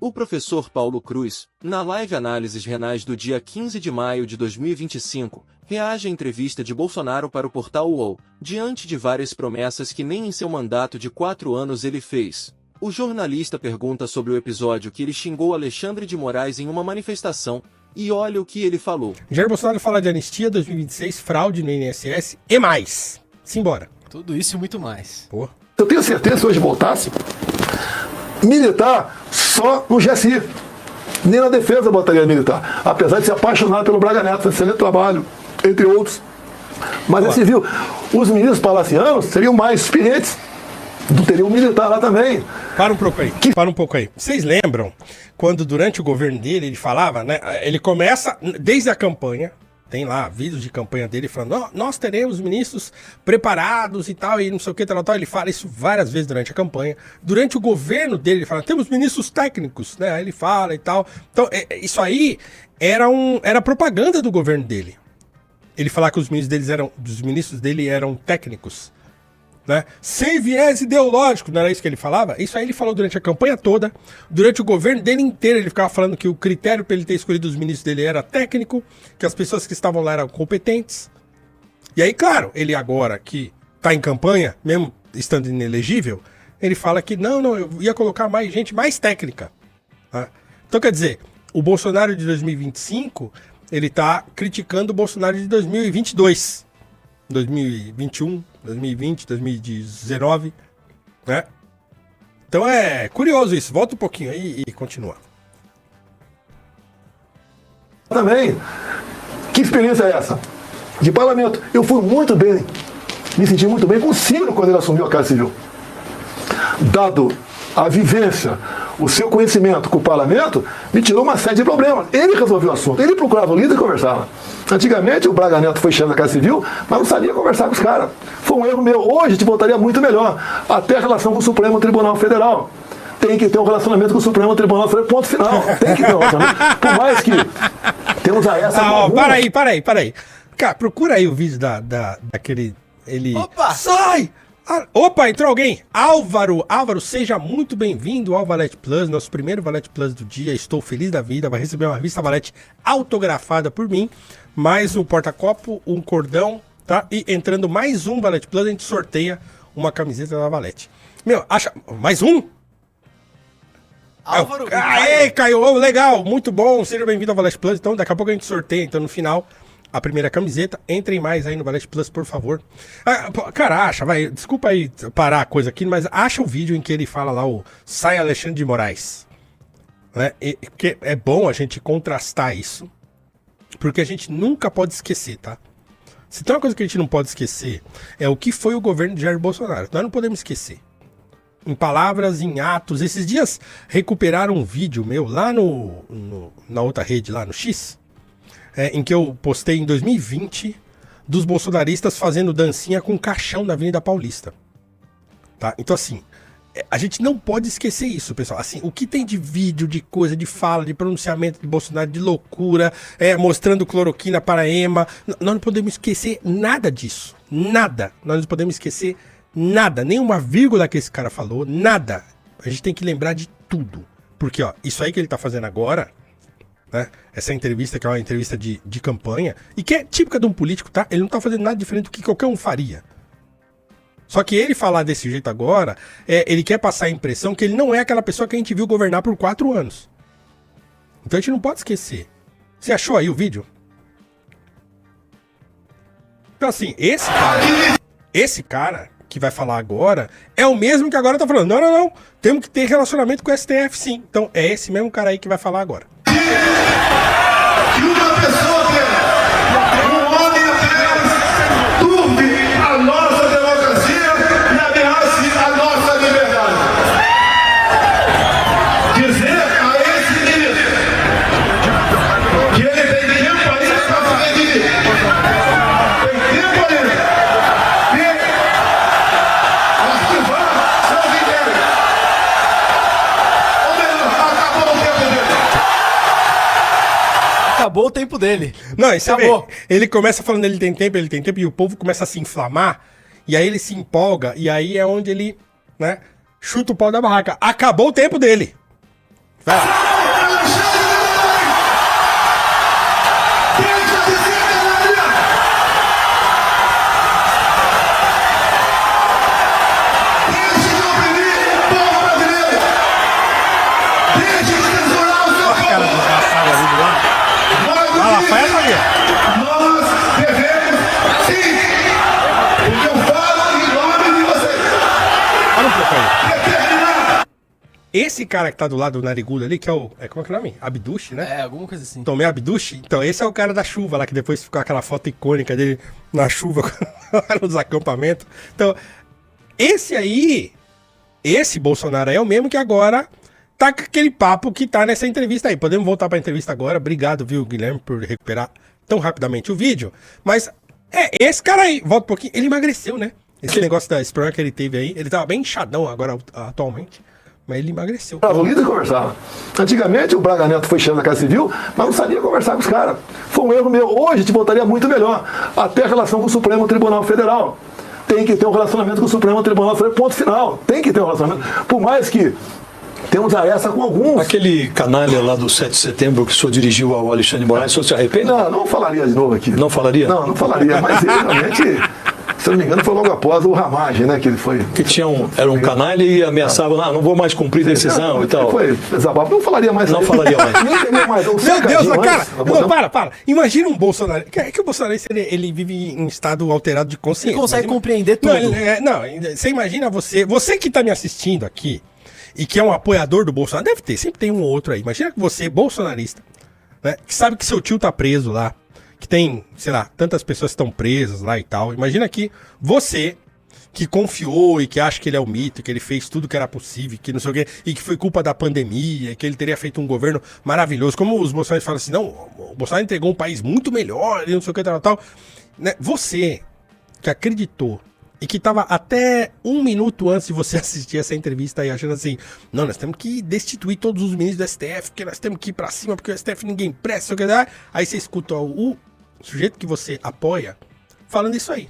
O professor Paulo Cruz, na live Análises Renais do dia 15 de maio de 2025, reage à entrevista de Bolsonaro para o portal UOL, diante de várias promessas que nem em seu mandato de 4 anos ele fez. O jornalista pergunta sobre o episódio que ele xingou Alexandre de Moraes em uma manifestação, e olha o que ele falou. Jair Bolsonaro fala de anistia 2026, fraude no INSS e mais. Simbora. Tudo isso e muito mais. Pô. Eu tenho certeza que se hoje voltasse, militar só no GSI. Nem na defesa botaria militar. Apesar de ser apaixonado pelo Braga Neto, faz excelente trabalho, entre outros. Mas é civil. Os ministros palacianos seriam mais experientes. Teria um militar lá também. Para um pouco aí. Vocês lembram quando durante o governo dele ele falava, né? Ele começa desde a campanha, tem lá vídeos de campanha dele falando, nós teremos ministros preparados e tal, e não sei o que, tal. Ele fala isso várias vezes durante a campanha. Durante o governo dele, ele fala, temos ministros técnicos, né? Aí ele fala e tal. Então, isso aí era propaganda do governo dele. Ele falar que os ministros dele eram técnicos. Né? Sem viés ideológico, não era isso que ele falava? Isso aí ele falou durante a campanha toda, durante o governo dele inteiro, ele ficava falando que o critério para ele ter escolhido os ministros dele era técnico, que as pessoas que estavam lá eram competentes. E aí, claro, ele agora que está em campanha, mesmo estando inelegível, ele fala que não, eu ia colocar mais gente mais técnica. Né? Então, quer dizer, o Bolsonaro de 2025, ele está criticando o Bolsonaro de 2022. 2021, 2020, 2019, né? Então é curioso isso. Volta um pouquinho aí e continua. Também, que experiência é essa? De parlamento. Eu fui muito bem, me senti muito bem com o Ciro quando ele assumiu a Casa Civil. Dado a vivência, o seu conhecimento com o parlamento, me tirou uma série de problemas. Ele resolveu o assunto, ele procurava o líder e conversava. Antigamente o Braga Neto foi chefe da Casa Civil, mas não sabia conversar com os caras. Foi um erro meu. Hoje a gente votaria muito melhor. Até a relação com o Supremo Tribunal Federal. Tem que ter um relacionamento com o Supremo Tribunal Federal. Ponto final. Tem que ter um relacionamento. Por mais que temos a essa... Para aí. Cara, procura aí o vídeo daquele... Opa! Sai! Opa, entrou alguém. Álvaro, seja muito bem-vindo ao Valete Plus, nosso primeiro Valete Plus do dia. Estou feliz da vida, vai receber uma revista Valete autografada por mim, mais um porta-copo, um cordão, tá? E entrando mais um Valete Plus, a gente sorteia uma camiseta da Valete. Acha... Mais um? Álvaro. Aê, Caio, legal, muito bom, seja bem-vindo ao Valete Plus. Então, daqui a pouco a gente sorteia, então, no final... a primeira camiseta. Entrem mais aí no Valete Plus, por favor. Cara, desculpa aí parar a coisa aqui, mas acha o vídeo em que ele fala lá o Sai Alexandre de Moraes. Né? Porque é bom a gente contrastar isso, porque a gente nunca pode esquecer, tá? Se tem uma coisa que a gente não pode esquecer, é o que foi o governo de Jair Bolsonaro. Nós não podemos esquecer. Em palavras, em atos. Esses dias recuperaram um vídeo meu lá na outra rede, lá no X, em que eu postei em 2020 dos bolsonaristas fazendo dancinha com caixão na Avenida Paulista. Tá? Então, assim, a gente não pode esquecer isso, pessoal. Assim, o que tem de vídeo, de coisa, de fala, de pronunciamento de Bolsonaro, de loucura, mostrando cloroquina para Ema, nós não podemos esquecer nada disso. Nada. Nós não podemos esquecer nada. Nenhuma vírgula que esse cara falou, nada. A gente tem que lembrar de tudo. Porque, isso aí que ele tá fazendo agora... né? Essa entrevista que é uma entrevista de campanha e que é típica de um político, tá? Ele não tá fazendo nada diferente do que qualquer um faria. Só que ele falar desse jeito agora, ele quer passar a impressão que ele não é aquela pessoa que a gente viu governar por 4 anos. Então a gente não pode esquecer. Você achou aí o vídeo? Então assim, esse cara que vai falar agora é o mesmo que agora tá falando. Não. Temos que ter relacionamento com o STF, sim. Então é esse mesmo cara aí que vai falar agora. Que uma pessoa um homem apenas turbe a nossa democracia e ameace a nossa liberdade. Dizer a esse ministro que ele tem tempo ainda para fazer direito. Tem tempo ainda de arquivar seus inquéritos. Ou melhor, acabou o tempo dele. Acabou o tempo dele. Não, isso acabou. Ele começa falando ele tem tempo, e o povo começa a se inflamar, e aí ele se empolga, e aí é onde ele, né, chuta o pau da barraca. Acabou o tempo dele. Vai. Deixa de ser canalha! Deixe de oprimir o povo brasileiro! Deixe de censurar o seu Cara, povo! desgraçado ali do lado. Vai lá, faz essa aqui. Nós devemos, sim, o que eu falo em nome de vocês, Para um pouco aí. determinar Esse cara que tá do lado do narigudo ali, que é o... como é que é o nome? Abduche, né? É, alguma coisa assim. Tomé Abduche. Então, esse é o cara da chuva lá, que depois ficou aquela foto icônica dele na chuva nos acampamentos. Então, esse Bolsonaro aí é o mesmo que agora tá com aquele papo que tá nessa entrevista aí. Podemos voltar pra entrevista agora. Obrigado, viu, Guilherme, por recuperar tão rapidamente o vídeo. Mas, esse cara aí, volta um pouquinho, ele emagreceu, né? Esse negócio esse problema que ele teve aí, ele tava bem inchadão agora, atualmente. Mas ele emagreceu. O líder conversava. Antigamente o Braga Neto foi chefe da Casa Civil, mas não sabia conversar com os caras. Foi um erro meu. Hoje te voltaria muito melhor. Até a relação com o Supremo Tribunal Federal. Tem que ter um relacionamento com o Supremo Tribunal Federal. Ponto final. Tem que ter um relacionamento. Por mais que temos a essa com alguns. Aquele canalha lá do 7 de setembro que o senhor dirigiu ao Alexandre de Moraes, o senhor se arrepende? Não falaria de novo aqui. Não falaria? Não falaria. Mas ele realmente, se eu não me engano, foi logo após o Ramagem, né? Que ele foi. Que era um canalha e ameaçava, não vou mais cumprir decisão e tal. Foi desabafo. Não falaria mais. Não falaria mais. Nem teria mais. Meu Deus, cara! Não, para. Imagina um Bolsonaro. É que o Bolsonaro ele vive em estado alterado de consciência. Ele consegue Imagina- compreender tudo. Não, você imagina você que tá me assistindo aqui e que é um apoiador do Bolsonaro, deve ter, sempre tem um ou outro aí. Imagina que você, bolsonarista, né, que sabe que seu tio tá preso lá, que tem, sei lá, tantas pessoas que estão presas lá e tal. Imagina que você, que confiou e que acha que ele é o mito, que ele fez tudo que era possível, que não sei o quê, e que foi culpa da pandemia, que ele teria feito um governo maravilhoso. Como os bolsonaristas falam assim, não, o Bolsonaro entregou um país muito melhor, e não sei o que, tal. Né? Você que acreditou e que tava até um minuto antes de você assistir essa entrevista aí, achando assim, não, nós temos que destituir todos os ministros do STF, porque nós temos que ir pra cima, porque o STF ninguém presta, sei o que. Aí você escuta o sujeito que você apoia falando isso aí.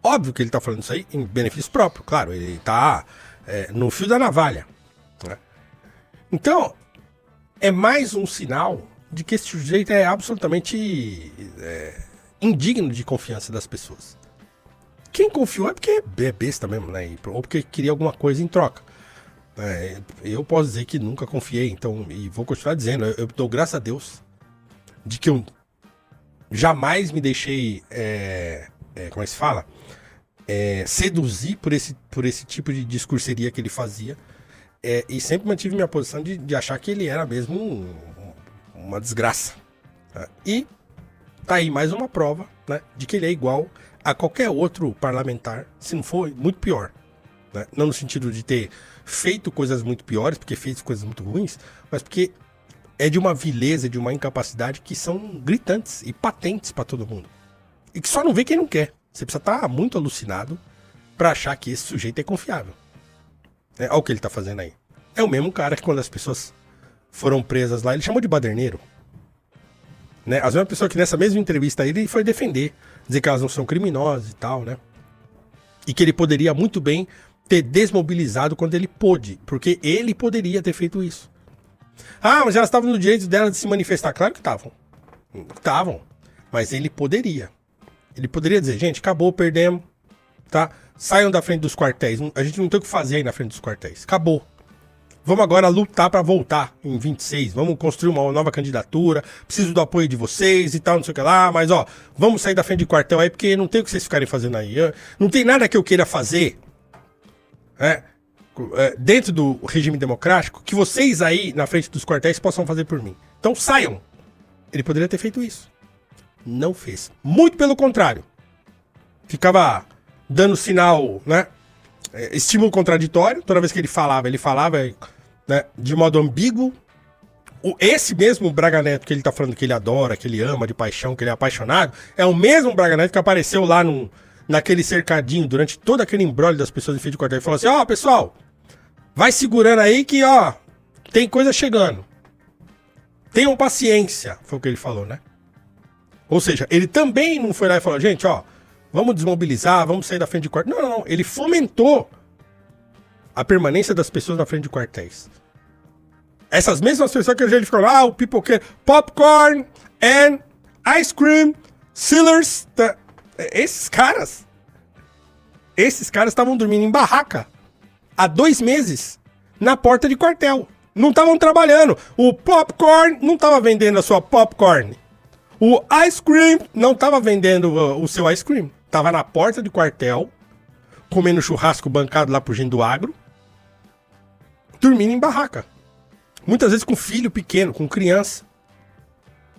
Óbvio que ele tá falando isso aí em benefício próprio, claro, ele tá no fio da navalha. Né? Então, é mais um sinal de que esse sujeito é absolutamente indigno de confiança das pessoas. Quem confiou é porque é besta mesmo, né? Ou porque queria alguma coisa em troca. Eu posso dizer que nunca confiei, então, e vou continuar dizendo, eu dou graças a Deus de que eu jamais me deixei, como é que se fala? Seduzir por esse tipo de discurseria que ele fazia, e sempre mantive minha posição de achar que ele era mesmo uma desgraça. E tá aí mais uma prova, né, de que ele é igual a qualquer outro parlamentar, se não for muito pior. Né? Não no sentido de ter feito coisas muito piores, porque fez coisas muito ruins, mas porque é de uma vileza, de uma incapacidade que são gritantes e patentes para todo mundo. E que só não vê quem não quer. Você precisa estar muito alucinado para achar que esse sujeito é confiável. Olha o que ele tá fazendo aí. É o mesmo cara que quando as pessoas foram presas lá, ele chamou de baderneiro. Né? As mesmas pessoas que nessa mesma entrevista aí ele foi defender, dizer que elas não são criminosas e tal, né? E que ele poderia muito bem ter desmobilizado quando ele pôde, porque ele poderia ter feito isso. Ah, mas elas estavam no direito delas de se manifestar. Claro que estavam. Estavam. Mas ele poderia. Ele poderia dizer, gente, acabou, perdemos, tá? Saiam da frente dos quartéis. A gente não tem o que fazer aí na frente dos quartéis. Acabou. Vamos agora lutar para voltar em 26. Vamos construir uma nova candidatura. Preciso do apoio de vocês e tal, não sei o que lá. Mas, ó, vamos sair da frente de quartel aí, porque não tem o que vocês ficarem fazendo aí. Não tem nada que eu queira fazer dentro do regime democrático que vocês aí na frente dos quartéis possam fazer por mim. Então saiam. Ele poderia ter feito isso. Não fez. Muito pelo contrário. Ficava dando sinal, né? Estímulo contraditório. Toda vez que ele falava, né, de modo ambíguo. Esse mesmo Braga Neto que ele tá falando que ele adora, que ele ama de paixão, que ele é apaixonado, é o mesmo Braga Neto que apareceu lá naquele cercadinho durante todo aquele imbróglio das pessoas em frente de quartel e falou assim, ó, pessoal, vai segurando aí que, ó, tem coisa chegando. Tenham paciência, foi o que ele falou, né? Ou seja, ele também não foi lá e falou, gente, ó, vamos desmobilizar, vamos sair da frente de quartel. Não. Ele fomentou a permanência das pessoas na frente de quartéis. Essas mesmas pessoas que a gente ficou o pipoqueiro, popcorn and ice cream, Sealers. Esses caras estavam dormindo em barraca há 2 meses na porta de quartel. Não estavam trabalhando. O popcorn não estava vendendo a sua popcorn. O ice cream não estava vendendo o seu ice cream. Estava na porta de quartel, comendo churrasco bancado lá por gente do agro, dormindo em barraca. Muitas vezes com filho pequeno, com criança.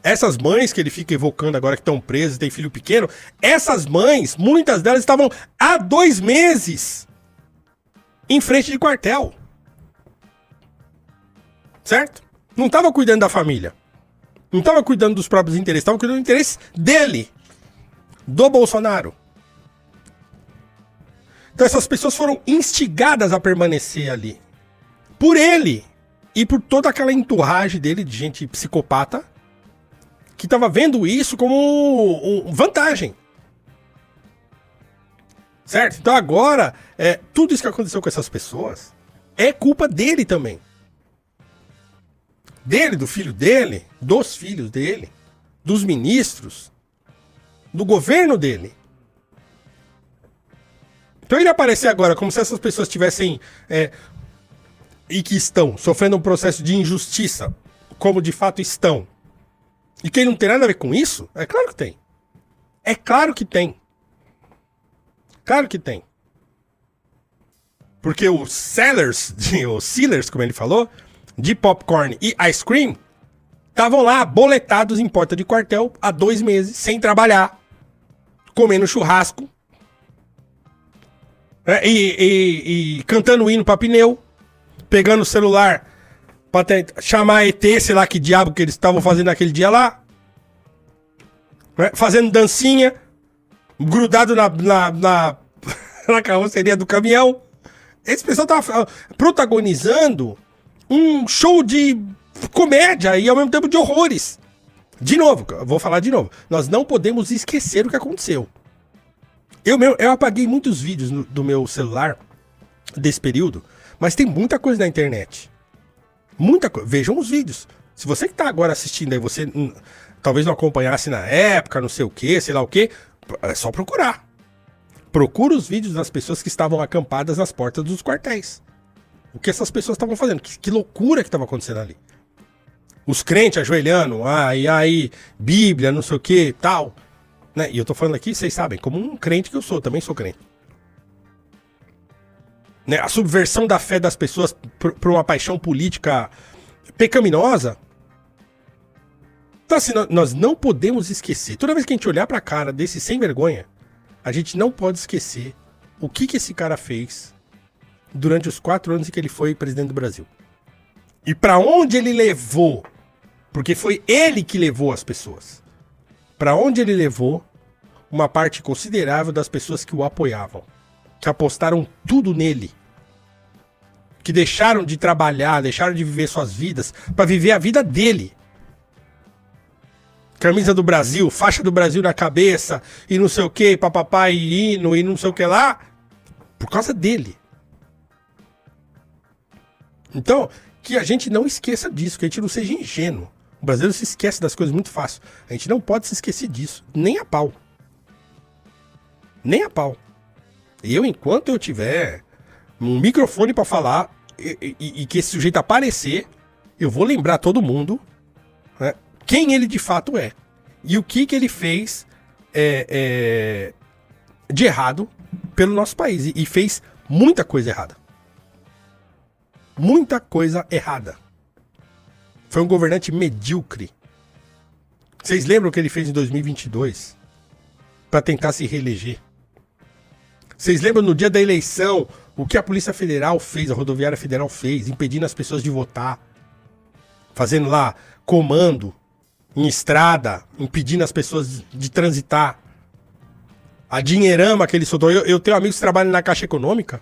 Essas mães que ele fica evocando agora que estão presas, têm filho pequeno, essas mães, muitas delas estavam há 2 meses em frente de quartel. Certo? Não estava cuidando da família. Não estava cuidando dos próprios interesses, estava cuidando do interesse dele, do Bolsonaro. Então essas pessoas foram instigadas a permanecer ali. Por ele. E por toda aquela entourage dele de gente psicopata que estava vendo isso como vantagem. Certo? Então agora, tudo isso que aconteceu com essas pessoas é culpa dele também. Dele, do filho dele, dos filhos dele, dos ministros, do governo dele. Então ele aparecer agora como se essas pessoas tivessem... e que estão sofrendo um processo de injustiça, como de fato estão, e que ele não tem nada a ver com isso, é claro que tem. É claro que tem. Claro que tem. Porque os sellers, os sealers, como ele falou, de popcorn e ice cream, estavam lá boletados em porta de quartel há 2 meses, sem trabalhar, comendo churrasco, e cantando hino pra pneu, pegando o celular pra chamar ET, sei lá que diabo que eles estavam fazendo naquele dia lá. Né? Fazendo dancinha, grudado na carroceria do caminhão. Esse pessoal tava protagonizando um show de comédia e ao mesmo tempo de horrores. De novo, eu vou falar de novo. Nós não podemos esquecer o que aconteceu. Eu apaguei muitos vídeos do meu celular desse período, mas tem muita coisa na internet. Muita coisa. Vejam os vídeos. Se você que tá agora assistindo aí, você talvez não acompanhasse na época, não sei o que, sei lá o que, é só procurar. Procura os vídeos das pessoas que estavam acampadas nas portas dos quartéis. O que essas pessoas estavam fazendo. Que loucura que estava acontecendo ali. Os crentes ajoelhando, e aí, Bíblia, não sei o que, tal. Né? E eu tô falando aqui, vocês sabem, como um crente que eu sou, também sou crente. Né? A subversão da fé das pessoas por uma paixão política pecaminosa. Então assim, nós não podemos esquecer. Toda vez que a gente olhar pra cara desse sem vergonha, a gente não pode esquecer o que esse cara fez durante os 4 anos em que ele foi presidente do Brasil. E pra onde ele levou, porque foi ele que levou as pessoas. Pra onde ele levou uma parte considerável das pessoas que o apoiavam, que apostaram tudo nele, que deixaram de trabalhar, deixaram de viver suas vidas pra viver a vida dele. Camisa do Brasil, faixa do Brasil na cabeça, e não sei o que, papapá, e hino, e não sei o que lá, por causa dele. Então, que a gente não esqueça disso, que a gente não seja ingênuo. O brasileiro se esquece das coisas muito fácil. A gente não pode se esquecer disso, nem a pau. Nem a pau. Enquanto eu tiver um microfone pra falar, e que esse sujeito aparecer, eu vou lembrar todo mundo, né, quem ele de fato é. E o que ele fez de errado pelo nosso país. E fez muita coisa errada. Muita coisa errada. Foi um governante medíocre. Vocês lembram o que ele fez em 2022? Para tentar se reeleger? Vocês lembram no dia da eleição o que a Polícia Federal fez, a Rodoviária Federal fez, impedindo as pessoas de votar? Fazendo lá comando em estrada, impedindo as pessoas de transitar. A dinheirama que ele soltou. Eu tenho amigos que trabalham na Caixa Econômica.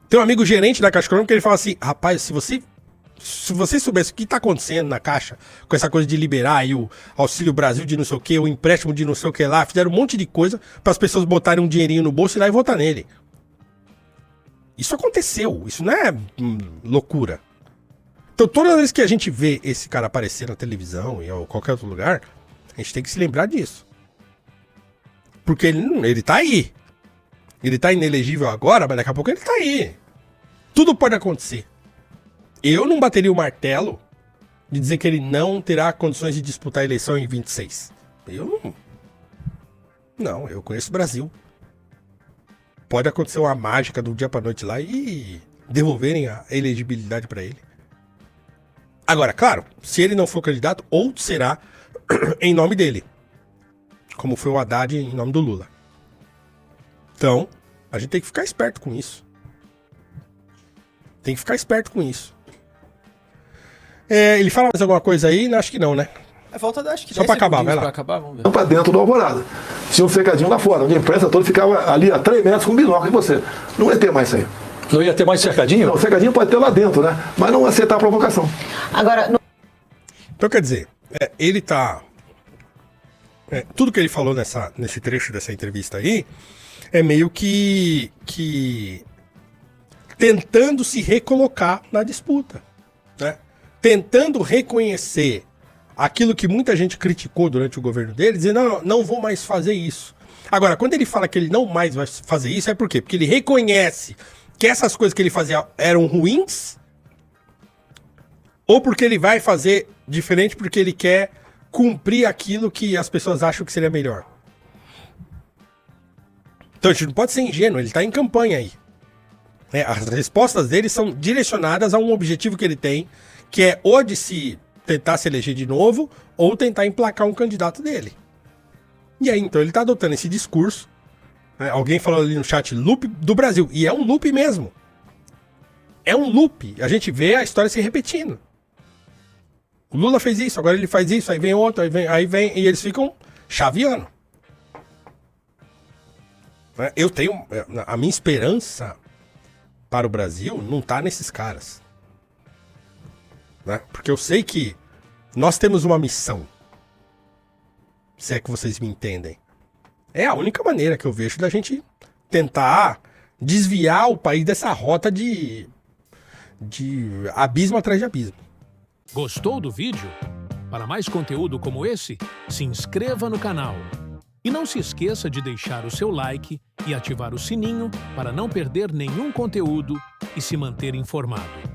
Tem um amigo gerente da Caixa Econômica que ele fala assim: rapaz, se você Se vocês soubessem o que tá acontecendo na Caixa, com essa coisa de liberar aí o Auxílio Brasil de não sei o que, o empréstimo de não sei o que lá, fizeram um monte de coisa para as pessoas botarem um dinheirinho no bolso e ir lá e votar nele. Isso aconteceu, isso não é loucura. Então toda vez que a gente vê esse cara aparecer na televisão ou qualquer outro lugar, a gente tem que se lembrar disso. Porque ele tá aí. Ele tá inelegível agora, mas daqui a pouco ele tá aí. Tudo pode acontecer. Eu não bateria o martelo de dizer que ele não terá condições de disputar a eleição em 26. Eu não. Não, eu conheço o Brasil. Pode acontecer uma mágica do dia pra noite lá e devolverem a elegibilidade pra ele. Agora, claro, se ele não for candidato, ou será em nome dele. Como foi o Haddad em nome do Lula. Então, a gente tem que ficar esperto com isso. Tem que ficar esperto com isso. Ele fala mais alguma coisa aí? Acho que não, né? Falta, acho que Só pra acabar, vai lá. pra acabar, vamos ver. Para dentro do Alvorada. Tinha um cercadinho lá fora, onde a imprensa toda ficava ali a 3 metros com um binóculo em você. Não ia ter mais isso aí. Não ia ter mais cercadinho? Não, o cercadinho pode ter lá dentro, né? Mas não aceitar a provocação. Agora, Então, quer dizer, ele tá... tudo que ele falou nesse trecho dessa entrevista aí é meio que tentando se recolocar na disputa, né? Tentando reconhecer aquilo que muita gente criticou durante o governo dele, dizendo, não vou mais fazer isso. Agora, quando ele fala que ele não mais vai fazer isso, é por quê? Porque ele reconhece que essas coisas que ele fazia eram ruins, ou porque ele vai fazer diferente porque ele quer cumprir aquilo que as pessoas acham que seria melhor. Então a gente não pode ser ingênuo, ele está em campanha aí. As respostas dele são direcionadas a um objetivo que ele tem, que é ou de se tentar se eleger de novo, ou tentar emplacar um candidato dele. E aí, então, ele está adotando esse discurso. Alguém falou ali no chat, loop do Brasil. E é um loop mesmo. É um loop. A gente vê a história se repetindo. O Lula fez isso, agora ele faz isso, aí vem outro, aí vem e eles ficam chaveando. Eu tenho... A minha esperança para o Brasil não está nesses caras. Porque eu sei que nós temos uma missão. Se é que vocês me entendem. É a única maneira que eu vejo da gente tentar desviar o país dessa rota de abismo atrás de abismo. Gostou do vídeo? Para mais conteúdo como esse, se inscreva no canal. E não se esqueça de deixar o seu like e ativar o sininho para não perder nenhum conteúdo e se manter informado.